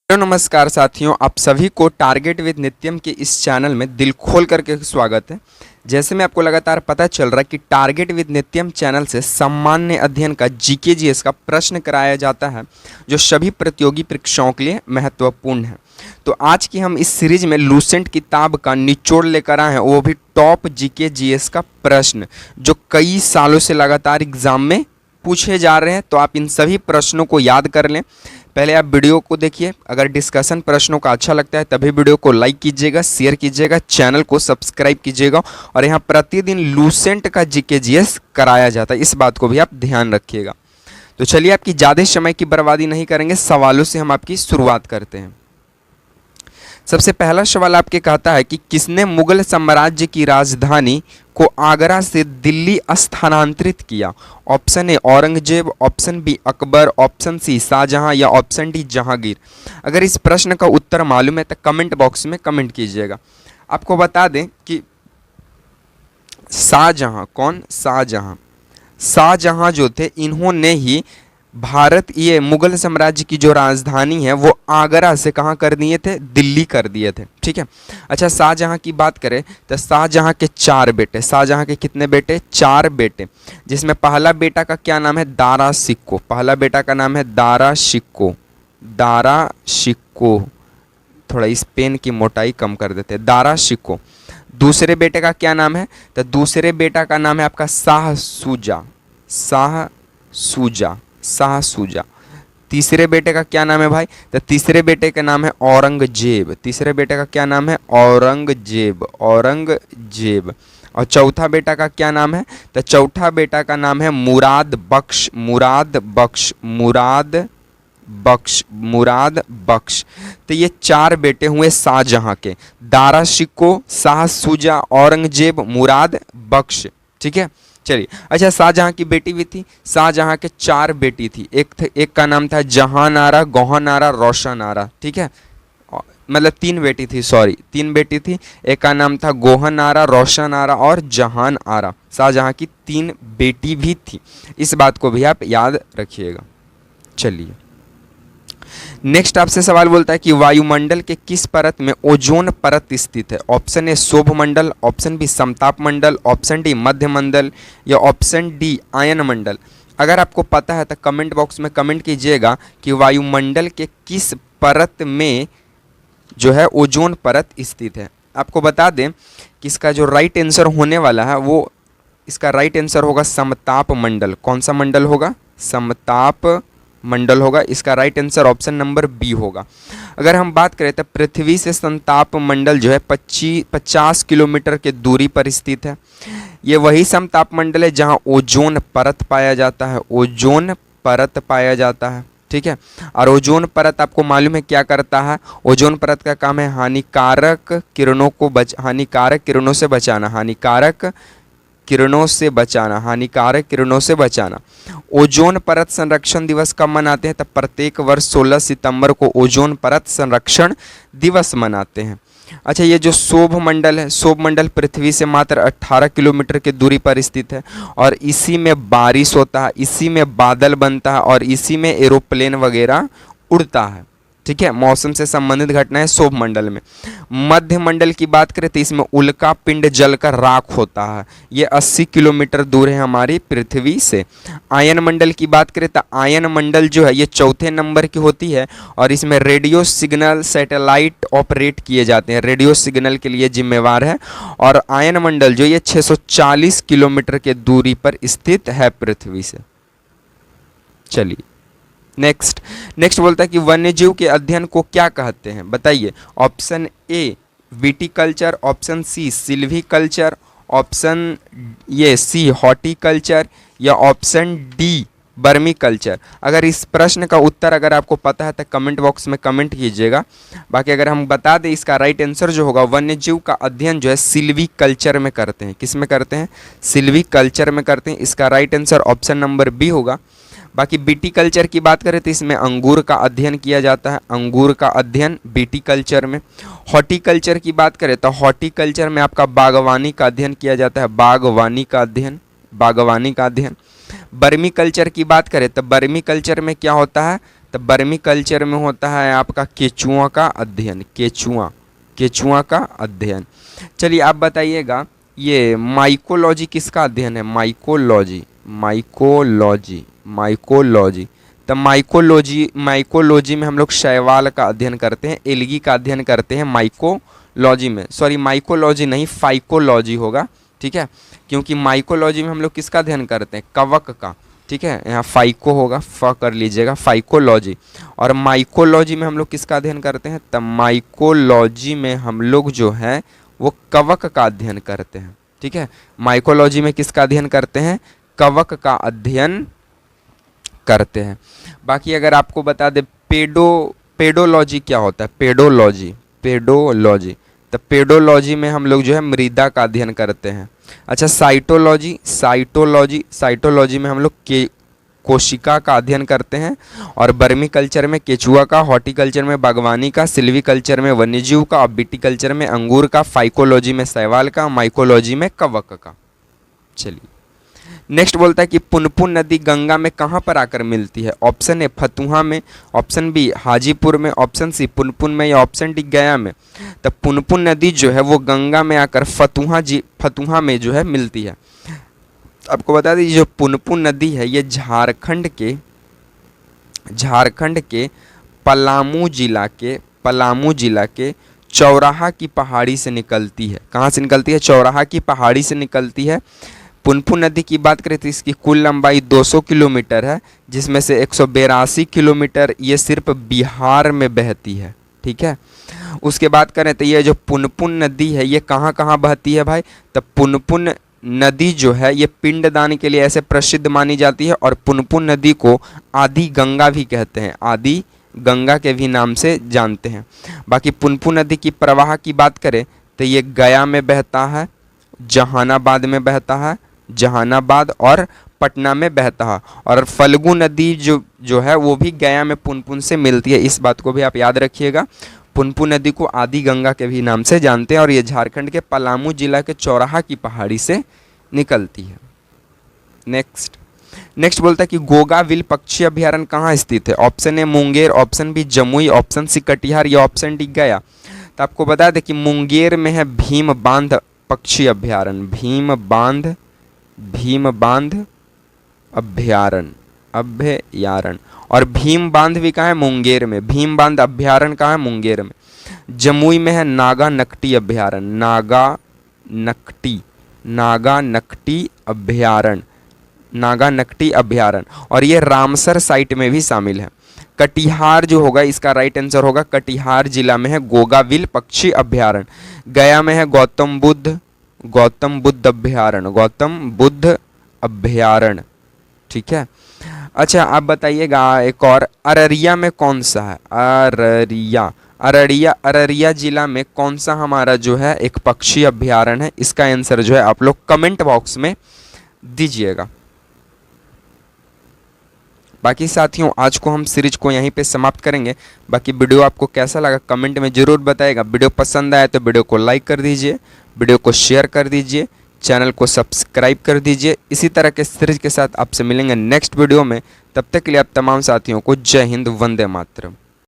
Hello नमस्कार साथियों, आप सभी को टारगेट विद नित्यम के इस चैनल में दिल खोल करके स्वागत है। जैसे मैं आपको लगातार पता चल रहा है कि टारगेट विद नित्यम चैनल से सामान्य अध्ययन का जीके जीएस का प्रश्न कराया जाता है जो सभी प्रतियोगी परीक्षाओं के लिए महत्वपूर्ण है। तो आज की हम इस सीरीज में लूसेंट किताब का निचोड़ लेकर आए हैं, वो भी टॉप जीके जीएस का प्रश्न जो कई सालों से लगातार एग्जाम में पूछे जा रहे हैं। तो आप इन सभी प्रश्नों को याद कर लें। पहले आप वीडियो को देखिए, अगर डिस्कशन प्रश्नों का अच्छा लगता है तभी वीडियो को लाइक कीजिएगा, शेयर कीजिएगा, चैनल को सब्सक्राइब कीजिएगा। और यहाँ प्रतिदिन लूसेंट का जीके जीएस कराया जाता है, इस बात को भी आप ध्यान रखिएगा। तो चलिए आपकी ज़्यादा समय की बर्बादी नहीं करेंगे, सवालों से हम आपकी शुरुआत करते हैं। सबसे पहला सवाल आपके कहता है कि किसने मुगल साम्राज्य की राजधानी को आगरा से दिल्ली स्थानांतरित किया। Option A Aurangzeb, option B Akbar, option C Shahjahan या ऑप्शन डी जहांगीर। अगर इस प्रश्न का उत्तर मालूम है तो कमेंट बॉक्स में कमेंट कीजिएगा। आपको बता दें कि शाहजहां, कौन? शाहजहां जो थे इन्होंने ही भारत ये मुगल साम्राज्य की जो राजधानी है वो आगरा से कहाँ कर दिए थे? दिल्ली कर दिए थे। ठीक है। अच्छा, शाहजहां की बात करें तो शाहजहां के 4 बेटे। शाहजहां के कितने बेटे? 4 बेटे, जिसमें पहला बेटा का क्या नाम है? दारा शिकोह। पहला बेटा का नाम है दारा शिकोह। दारा शिकोह, थोड़ा इस पेन की मोटाई कम कर देते हैं, दारा शिकोह। दूसरे बेटे का क्या नाम है? तो दूसरे बेटा का नाम है आपका शाह शुजा। शाह शुजा। तीसरे बेटे का क्या नाम है भाई? तो तीसरे बेटे का नाम है औरंगजेब। तीसरे बेटे का क्या नाम है? औरंगजेब। और चौथा बेटा का क्या नाम है? तो चौथा बेटा का नाम है मुराद बख्श। तो ये 4 बेटे हुए शाहजहां के, दारा शिकोह, शाह शुजा, औरंगजेब, मुराद बख्श। ठीक है, चलिए। अच्छा, शाहजहां की बेटी भी थी। शाहजहां के 4 बेटी थी। एक का नाम था जहान आरा, गौहन आरा, रोशन आरा। ठीक है, मतलब 3 बेटी थी, सॉरी 3 बेटी थी। एक का नाम था गोहन आरा, रोशन आरा और जहान आरा। शाहजहां की 3 बेटी भी थी, इस बात को भी आप याद रखिएगा। चलिए, नेक्स्ट आपसे सवाल बोलता है कि वायुमंडल के किस परत में ओजोन परत स्थित है। ऑप्शन ए शोभ मंडल, ऑप्शन बी समताप मंडल, ऑप्शन डी मध्य मंडल या ऑप्शन डी आयन मंडल। अगर आपको पता है तो कमेंट बॉक्स में कमेंट कीजिएगा कि वायुमंडल के किस परत में जो है ओजोन परत स्थित है। आपको बता दें कि इसका जो राइट आंसर होने वाला है वो, इसका राइट आंसर होगा समताप मंडल। कौन सा मंडल होगा? समताप मंडल होगा। इसका right answer option number B होगा। अगर हम बात करें तो पृथ्वी से समताप मंडल जो है 50 किलोमीटर के दूरी पर स्थित है। ये वही समताप मंडल है जहां ओजोन परत पाया जाता है। ओजोन परत पाया जाता है। ठीक है, और ओजोन परत आपको मालूम है क्या करता है? ओजोन परत का काम है हानिकारक किरणों से बचाना। ओजोन परत संरक्षण दिवस कब मनाते हैं? तब प्रत्येक वर्ष 16 सितंबर को ओजोन परत संरक्षण दिवस मनाते हैं। अच्छा, ये जो शोभ मंडल है, शोभ मंडल पृथ्वी से मात्र 18 किलोमीटर की दूरी पर स्थित है और इसी में बारिश होता है, इसी में बादल बनता है और इसी में एरोप्लेन वगैरह उड़ता है। ठीक है, मौसम से संबंधित घटनाएं शोभ मंडल में। मध्य मंडल की बात करें तो इसमें उल्का पिंड जलकर राख होता है। ये 80 किलोमीटर दूर है हमारी पृथ्वी से। आयन मंडल की बात करें तो आयन मंडल जो है ये 4थे नंबर की होती है और इसमें रेडियो सिग्नल सैटेलाइट ऑपरेट किए जाते हैं, रेडियो सिग्नल के लिए जिम्मेवार है। और आयन मंडल जो ये 640 किलोमीटर के दूरी पर स्थित है पृथ्वी से। चलिए, नेक्स्ट बोलता है कि वन्यजीव के अध्ययन को क्या कहते हैं, बताइए। Option A viticulture, option C silviculture, option ये सी हॉर्टिकल्चर या ऑप्शन डी बर्मी कल्चर। अगर इस प्रश्न का उत्तर अगर आपको पता है तो कमेंट बॉक्स में कमेंट कीजिएगा। बाकी अगर हम बता दें इसका राइट आंसर जो होगा, वन्यजीव का अध्ययन जो है सिल्वीकल्चर में करते हैं। किस में करते हैं? सिल्वीकल्चर में करते हैं। इसका right answer option number B होगा। बाकी विटिकल्चर की बात करें तो इसमें अंगूर का अध्ययन किया जाता है, अंगूर का अध्ययन विटिकल्चर में। हॉर्टिकल्चर की बात करें तो हॉर्टिकल्चर में आपका बागवानी का अध्ययन किया जाता है, बागवानी का अध्ययन। बर्मी कल्चर की बात करें तो बर्मी कल्चर में क्या होता है? तो वर्मी कल्चर में होता है आपका केचुआ का अध्ययन, केचुआ का अध्ययन। चलिए आप बताइएगा ये माइकोलॉजी किसका अध्ययन है? माइकोलॉजी। तो माइकोलॉजी में हम लोग शैवाल का अध्ययन करते हैं, एल्गी का अध्ययन करते हैं माइकोलॉजी में। सॉरी, माइकोलॉजी नहीं, फाइकोलॉजी होगा, ठीक है, क्योंकि माइकोलॉजी में हम लोग किसका अध्ययन करते हैं? कवक का, ठीक है, यहाँ फाइको होगा, फ कर लीजिएगा, फाइकोलॉजी। और माइकोलॉजी में हम लोग किसका अध्ययन करते हैं? तब माइकोलॉजी में हम लोग जो है वो कवक का अध्ययन करते हैं, ठीक है। माइकोलॉजी में किसका अध्ययन करते हैं? कवक का अध्ययन करते हैं। बाकी अगर आपको बता दे पेडोलॉजी क्या होता है? पेडोलॉजी, तो पेडोलॉजी में हम लोग जो है मृदा का अध्ययन करते हैं। अच्छा, साइटोलॉजी में हम लोग कोशिका का अध्ययन करते हैं। और वर्मी कल्चर में केचुआ का, हॉर्टिकल्चर में बागवानी का, सिल्वीकल्चर में वन्यजीव का, और विटिकल्चर में अंगूर का, फाइकोलॉजी में शैवाल का, माइकोलॉजी में कवक का। चलिए नेक्स्ट बोलता है कि पुनपुन नदी गंगा में कहाँ पर आकर मिलती है? ऑप्शन ए फतुहा में, ऑप्शन बी हाजीपुर में, ऑप्शन सी पुनपुन में, या ऑप्शन डी गया में। तो पुनपुन नदी जो है वो गंगा में आकर फतुहा में जो है मिलती है। आपको बता दीजिए जो पुनपुन नदी है ये झारखंड के पलामू जिला के चौराहा की पहाड़ी से निकलती है। कहाँ से निकलती है? चौराहा की पहाड़ी से निकलती है। पुनपुन नदी की बात करें तो इसकी कुल लंबाई 200 किलोमीटर है, जिसमें से 182 किलोमीटर ये सिर्फ बिहार में बहती है, ठीक है। उसके बाद करें तो ये जो पुनपुन नदी है ये कहाँ कहाँ बहती है भाई? तो पुनपुन नदी जो है ये पिंडदान के लिए ऐसे प्रसिद्ध मानी जाती है, और पुनपुन नदी को आदि गंगा भी कहते हैं, आदि गंगा के भी नाम से जानते हैं। बाकी पुनपुन नदी की प्रवाह की बात करें तो ये गया में बहता है, जहानाबाद में बहता है, जहानाबाद और पटना में बहता है। और फल्गु नदी जो है वो भी गया में पुनपुन से मिलती है। इस बात को भी आप याद रखिएगा, पुनपुन नदी को आदि गंगा के भी नाम से जानते हैं, और ये झारखंड के पलामू जिला के चौराहा की पहाड़ी से निकलती है। नेक्स्ट बोलता है कि गोगाविल पक्षी अभ्यारण्य कहाँ स्थित है? Option A Munger, option B Jamui, option C Katihar, या ऑप्शन डी गया। तो आपको बता दें कि मुंगेर में है भीम बांध पक्षी अभ्यारण्य, भीम बांध अभ्यारण्य। और भीम बांध भी कहाँ है? मुंगेर में। भीम बांध अभ्यारण्य कहाँ है? मुंगेर में। जमुई में है नागा नकटी अभ्यारण्य, नागा नकटी अभ्यारण्य, और ये रामसर साइट में भी शामिल है। कटिहार जो होगा इसका राइट आंसर होगा, कटिहार जिला में है गोगाविल पक्षी अभ्यारण्य। गया में है गौतम बुद्ध अभ्यारण्य, ठीक है। अच्छा आप बताइएगा एक और, अररिया में कौन सा है? अररिया जिला में कौन सा हमारा जो है एक पक्षी अभ्यारण्य है? इसका आंसर जो है आप लोग कमेंट बॉक्स में दीजिएगा। बाकी साथियों आज को हम सीरीज को यहीं पे समाप्त करेंगे। बाकी वीडियो आपको कैसा लगा कमेंट में ज़रूर बताइएगा। वीडियो पसंद आया तो वीडियो को लाइक कर दीजिए, वीडियो को शेयर कर दीजिए, चैनल को सब्सक्राइब कर दीजिए। इसी तरह के सीरीज के साथ आपसे मिलेंगे नेक्स्ट वीडियो में। तब तक के लिए आप तमाम साथियों को जय हिंद, वंदे मातरम।